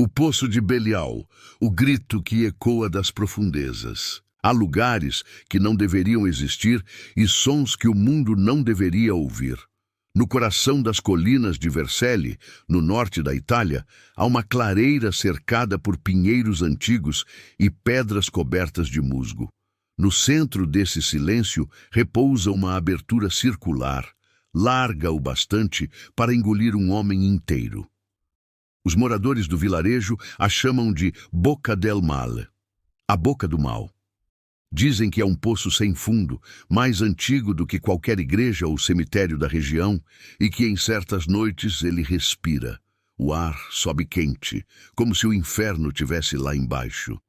O poço de Belial, o grito que ecoa das profundezas. Há lugares que não deveriam existir e sons que o mundo não deveria ouvir. No coração das colinas de Vercelli, no norte da Itália, há uma clareira cercada por pinheiros antigos e pedras cobertas de musgo. No centro desse silêncio repousa uma abertura circular, larga o bastante para engolir um homem inteiro. Os moradores do vilarejo a chamam de Boca del Mal, a boca do mal. Dizem que é um poço sem fundo, mais antigo do que qualquer igreja ou cemitério da região, e que em certas noites ele respira. O ar sobe quente, como se o inferno tivesse lá embaixo.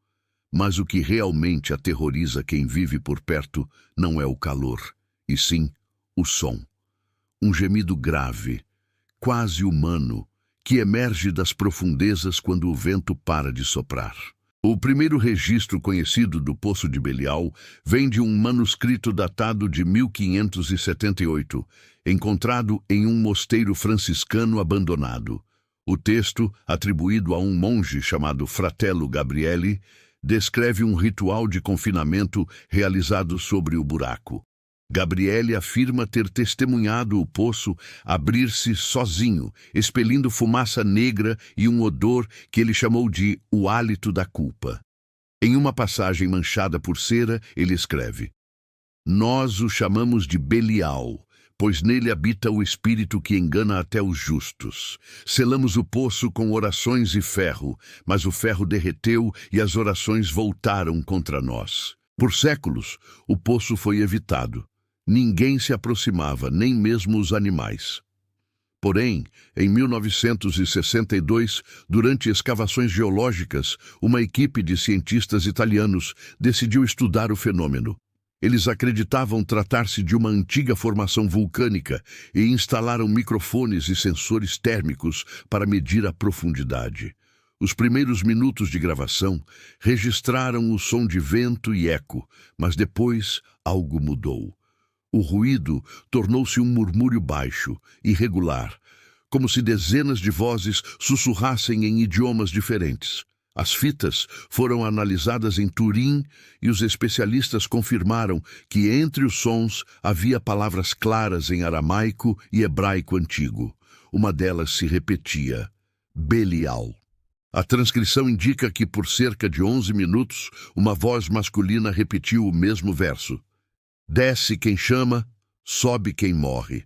Mas o que realmente aterroriza quem vive por perto não é o calor, e sim o som. Um gemido grave, quase humano, que emerge das profundezas quando o vento para de soprar. O primeiro registro conhecido do Poço de Belial vem de um manuscrito datado de 1578, encontrado em um mosteiro franciscano abandonado. O texto, atribuído a um monge chamado Fratello Gabriele, descreve um ritual de confinamento realizado sobre o buraco. Gabriele afirma ter testemunhado o poço abrir-se sozinho, expelindo fumaça negra e um odor que ele chamou de o hálito da culpa. Em uma passagem manchada por cera, ele escreve: "Nós o chamamos de Belial, pois nele habita o espírito que engana até os justos. Selamos o poço com orações e ferro, mas o ferro derreteu e as orações voltaram contra nós. Por séculos, o poço foi evitado. Ninguém se aproximava, nem mesmo os animais. Porém, em 1962, durante escavações geológicas, uma equipe de cientistas italianos decidiu estudar o fenômeno. Eles acreditavam tratar-se de uma antiga formação vulcânica e instalaram microfones e sensores térmicos para medir a profundidade. Os primeiros minutos de gravação registraram o som de vento e eco, mas depois algo mudou. O ruído tornou-se um murmúrio baixo, irregular, como se dezenas de vozes sussurrassem em idiomas diferentes. As fitas foram analisadas em Turim e os especialistas confirmaram que entre os sons havia palavras claras em aramaico e hebraico antigo. Uma delas se repetia: Belial. A transcrição indica que por cerca de 11 minutos, uma voz masculina repetiu o mesmo verso. Desce quem chama, sobe quem morre.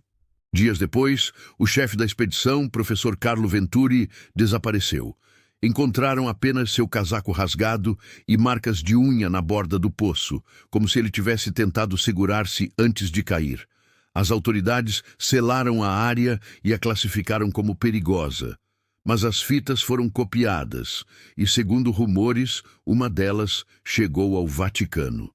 Dias depois, o chefe da expedição, professor Carlo Venturi, desapareceu. Encontraram apenas seu casaco rasgado e marcas de unha na borda do poço, como se ele tivesse tentado segurar-se antes de cair. As autoridades selaram a área e a classificaram como perigosa. Mas as fitas foram copiadas e, segundo rumores, uma delas chegou ao Vaticano.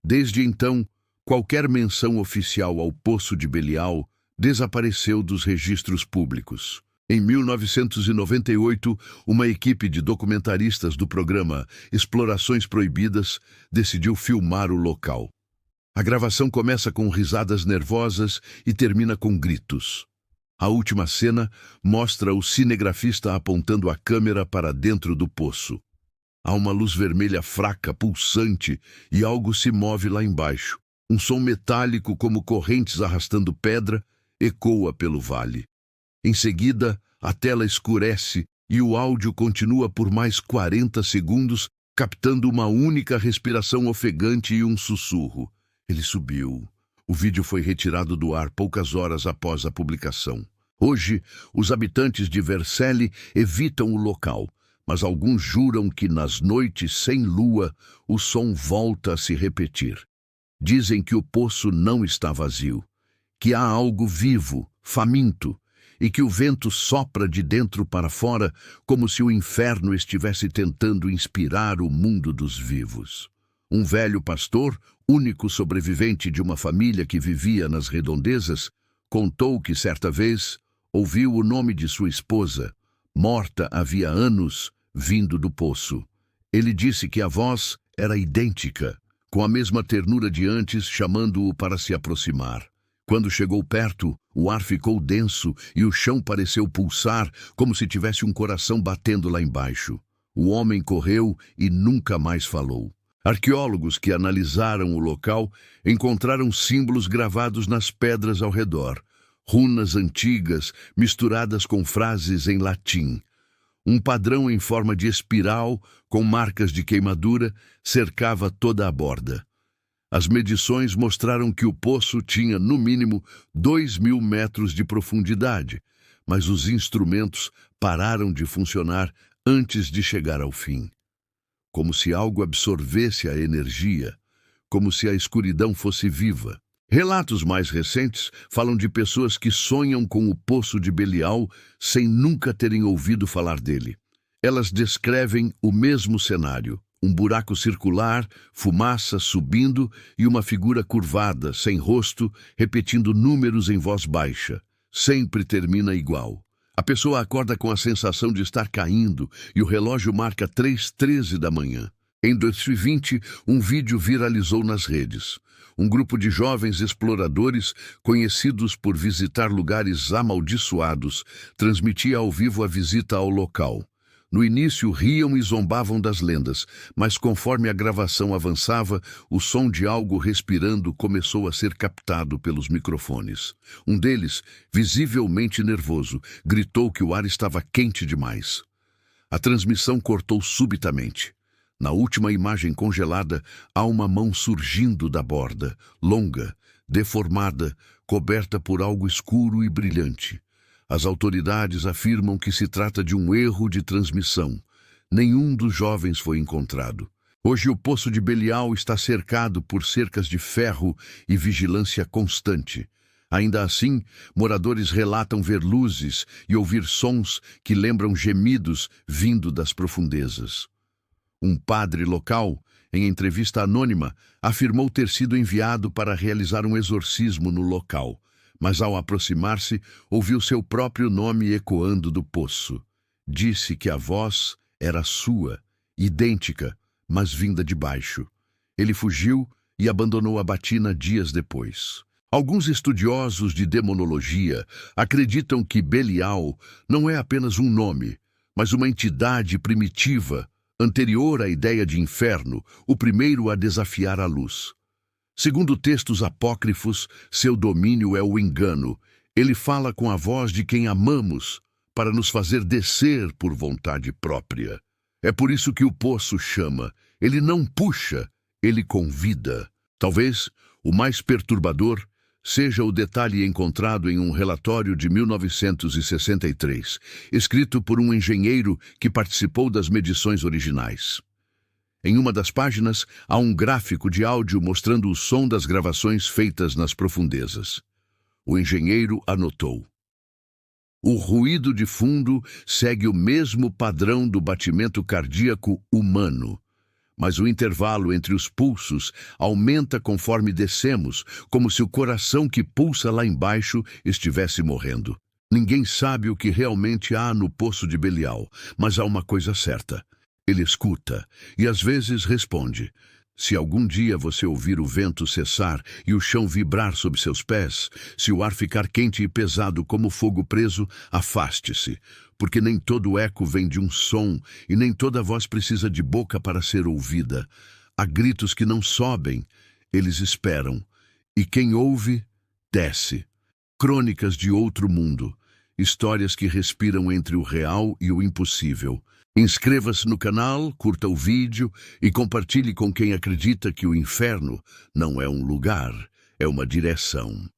Desde então, qualquer menção oficial ao Poço de Belial desapareceu dos registros públicos. Em 1998, uma equipe de documentaristas do programa Explorações Proibidas decidiu filmar o local. A gravação começa com risadas nervosas e termina com gritos. A última cena mostra o cinegrafista apontando a câmera para dentro do poço. Há uma luz vermelha fraca, pulsante, e algo se move lá embaixo. Um som metálico, como correntes arrastando pedra, ecoa pelo vale. Em seguida, a tela escurece e o áudio continua por mais 40 segundos, captando uma única respiração ofegante e um sussurro. Ele subiu. O vídeo foi retirado do ar poucas horas após a publicação. Hoje, os habitantes de Vercelli evitam o local, mas alguns juram que nas noites sem lua o som volta a se repetir. Dizem que o poço não está vazio, que há algo vivo, faminto, e que o vento sopra de dentro para fora como se o inferno estivesse tentando inspirar o mundo dos vivos. Um velho pastor, único sobrevivente de uma família que vivia nas redondezas, contou que certa vez ouviu o nome de sua esposa, morta havia anos, vindo do poço. Ele disse que a voz era idêntica, com a mesma ternura de antes, chamando-o para se aproximar. Quando chegou perto, o ar ficou denso e o chão pareceu pulsar, como se tivesse um coração batendo lá embaixo. O homem correu e nunca mais falou. Arqueólogos que analisaram o local encontraram símbolos gravados nas pedras ao redor, runas antigas misturadas com frases em latim. Um padrão em forma de espiral, com marcas de queimadura, cercava toda a borda. As medições mostraram que o poço tinha, no mínimo, 2.000 metros de profundidade, mas os instrumentos pararam de funcionar antes de chegar ao fim. Como se algo absorvesse a energia, como se a escuridão fosse viva. Relatos mais recentes falam de pessoas que sonham com o Poço de Belial sem nunca terem ouvido falar dele. Elas descrevem o mesmo cenário: um buraco circular, fumaça subindo e uma figura curvada, sem rosto, repetindo números em voz baixa. Sempre termina igual. A pessoa acorda com a sensação de estar caindo e o relógio marca 3h13 da manhã. Em 2020, um vídeo viralizou nas redes. Um grupo de jovens exploradores, conhecidos por visitar lugares amaldiçoados, transmitia ao vivo a visita ao local. No início, riam e zombavam das lendas, mas conforme a gravação avançava, o som de algo respirando começou a ser captado pelos microfones. Um deles, visivelmente nervoso, gritou que o ar estava quente demais. A transmissão cortou subitamente. Na última imagem congelada, há uma mão surgindo da borda, longa, deformada, coberta por algo escuro e brilhante. As autoridades afirmam que se trata de um erro de transmissão. Nenhum dos jovens foi encontrado. Hoje o Poço de Belial está cercado por cercas de ferro e vigilância constante. Ainda assim, moradores relatam ver luzes e ouvir sons que lembram gemidos vindo das profundezas. Um padre local, em entrevista anônima, afirmou ter sido enviado para realizar um exorcismo no local, mas ao aproximar-se, ouviu seu próprio nome ecoando do poço. Disse que a voz era sua, idêntica, mas vinda de baixo. Ele fugiu e abandonou a batina dias depois. Alguns estudiosos de demonologia acreditam que Belial não é apenas um nome, mas uma entidade primitiva, anterior à ideia de inferno, o primeiro a desafiar a luz. Segundo textos apócrifos, seu domínio é o engano. Ele fala com a voz de quem amamos, para nos fazer descer por vontade própria. É por isso que o poço chama. Ele não puxa, ele convida. Talvez o mais perturbador seja o detalhe encontrado em um relatório de 1963, escrito por um engenheiro que participou das medições originais. Em uma das páginas, há um gráfico de áudio mostrando o som das gravações feitas nas profundezas. O engenheiro anotou: o ruído de fundo segue o mesmo padrão do batimento cardíaco humano, mas o intervalo entre os pulsos aumenta conforme descemos, como se o coração que pulsa lá embaixo estivesse morrendo. Ninguém sabe o que realmente há no Poço de Belial, mas há uma coisa certa. Ele escuta e às vezes responde. Se algum dia você ouvir o vento cessar e o chão vibrar sob seus pés, se o ar ficar quente e pesado como fogo preso, afaste-se, porque nem todo eco vem de um som e nem toda voz precisa de boca para ser ouvida. Há gritos que não sobem, eles esperam, e quem ouve, desce. Crônicas de outro mundo, histórias que respiram entre o real e o impossível. Inscreva-se no canal, curta o vídeo e compartilhe com quem acredita que o inferno não é um lugar, é uma direção.